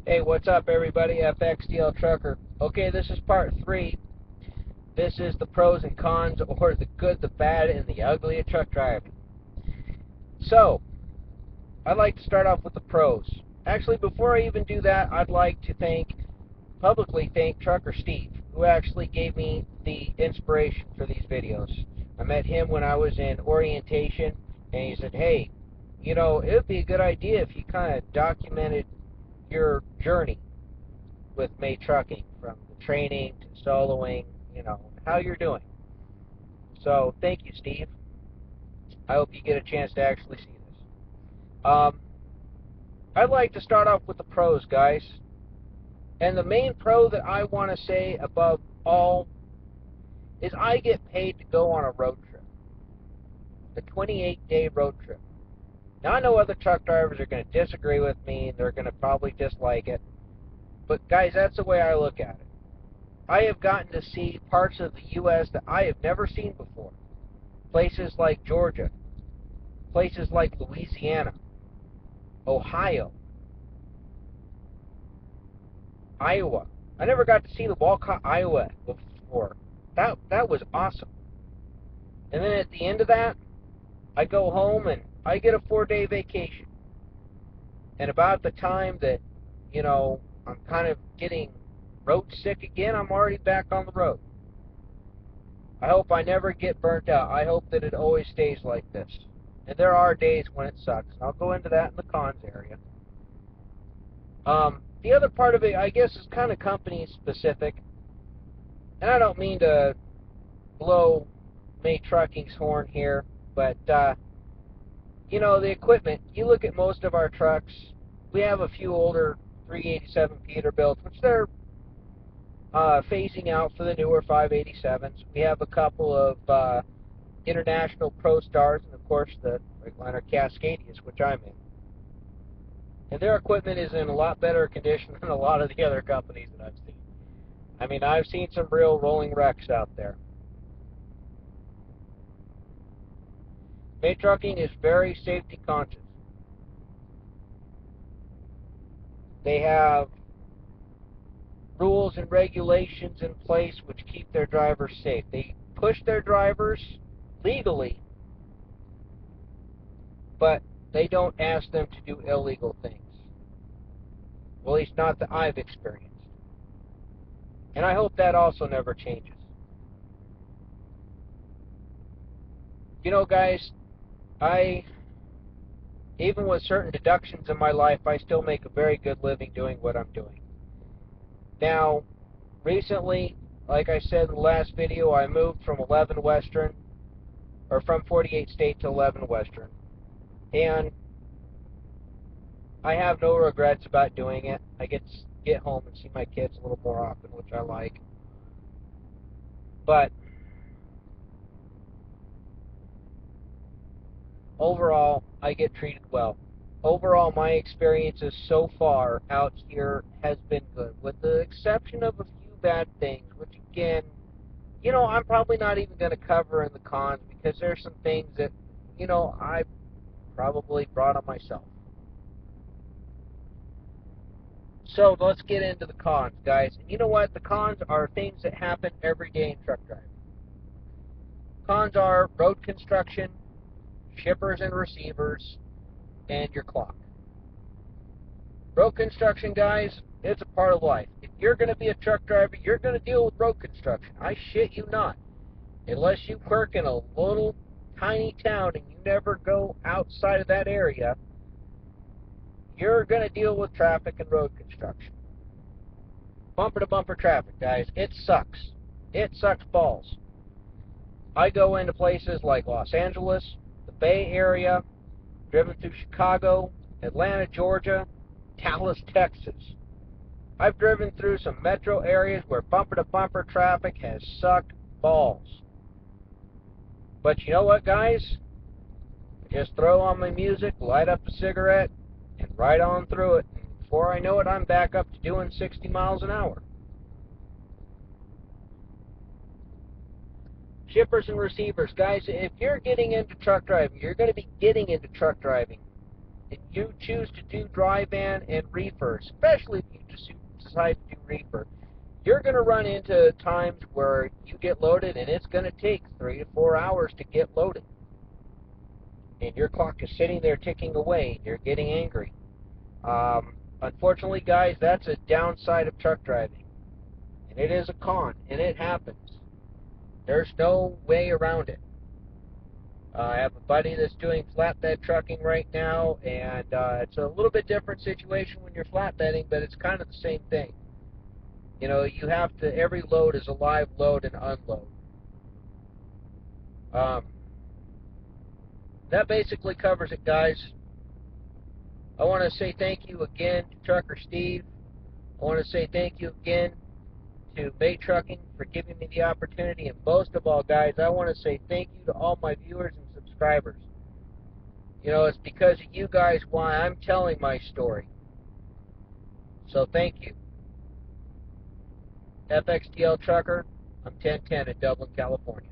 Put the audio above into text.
Hey, what's up, everybody? FXDL Trucker. Okay, this is part 3. This is the pros and cons, or the good, the bad, and the ugly of truck driving. So, I'd like to start off with the pros. Actually, before I even do that, I'd like to publicly thank Trucker Steve, who actually gave me the inspiration for these videos. I met him when I was in orientation, and he said, hey, it would be a good idea if you kind of documented your journey with May Trucking, from the training to soloing, how you're doing. So thank you, Steve. I hope you get a chance to actually see this. Um, I'd like to start off with the pros, guys. And the main pro that I want to say above all is I get paid to go on a road trip, a 28-day road trip. Now, I know other truck drivers are going to disagree with me, and they're going to probably dislike it. But, guys, that's the way I look at it. I have gotten to see parts of the U.S. that I have never seen before. Places like Georgia, places like Louisiana, Ohio, Iowa. I never got to see the Walcott, Iowa before. That was awesome. And then at the end of that, I go home and I get a 4-day vacation. And about the time that, I'm kind of getting road sick again, I'm already back on the road. I hope I never get burnt out. I hope that it always stays like this. And there are days when it sucks. And I'll go into that in the cons area. The other part of it, I guess, is kind of company specific. And I don't mean to blow May Trucking's horn here, but, the equipment, you look at most of our trucks, we have a few older 387 Peterbilts, which they're phasing out for the newer 587s. We have a couple of International Pro Stars, and of course the Freightliner Cascadias, which I'm in. And their equipment is in a lot better condition than a lot of the other companies that I've seen. I mean, I've seen some real rolling wrecks out there. May Trucking is very safety conscious. They have rules and regulations in place which keep their drivers safe. They push their drivers legally, but they don't ask them to do illegal things. Well, at least not that I've experienced. And I hope that also never changes. Guys, even with certain deductions in my life, I still make a very good living doing what I'm doing. Now, recently, like I said in the last video, I moved from 11 Western, or from 48 State to 11 Western. And I have no regrets about doing it. I get home and see my kids a little more often, which I like. But overall, I get treated well. Overall, my experiences so far out here has been good, with the exception of a few bad things, which again, I'm probably not even going to cover in the cons, because there's some things that, I probably brought on myself. So let's get into the cons, guys. And you know what? The cons are things that happen every day in truck driving. Cons are road construction, shippers and receivers, and your clock. Road construction, guys, it's a part of life. If you're going to be a truck driver, you're going to deal with road construction. I shit you not. Unless you work in a little tiny town and you never go outside of that area, you're going to deal with traffic and road construction. Bumper to bumper traffic, guys. It sucks. It sucks balls. I go into places like Los Angeles, the Bay Area, driven through Chicago, Atlanta, Georgia, Dallas, Texas. I've driven through some metro areas where bumper-to-bumper traffic has sucked balls. But you know what, guys? I just throw on my music, light up a cigarette, and ride on through it. And before I know it, I'm back up to doing 60 miles an hour. Shippers and receivers, guys, if you're getting into truck driving, you're going to be getting into truck driving and you choose to do dry van and reefer, especially if you just decide to do reefer, you're going to run into times where you get loaded and it's going to take 3 to 4 hours to get loaded. And your clock is sitting there ticking away and you're getting angry. Unfortunately, guys, that's a downside of truck driving. And it is a con, and it happens. There's no way around it. I have a buddy that's doing flatbed trucking right now, and it's a little bit different situation when you're flatbedding, but it's kind of the same thing. You know, you have to, every load is a live load and unload. That basically covers it, guys. I want to say thank you again to Trucker Steve. I want to say thank you again to May Trucking for giving me the opportunity, and most of all, guys, I want to say thank you to all my viewers and subscribers. You know, it's because of you guys why I'm telling my story. So thank you. FXDL Trucker, I'm 1010 in Dublin, California.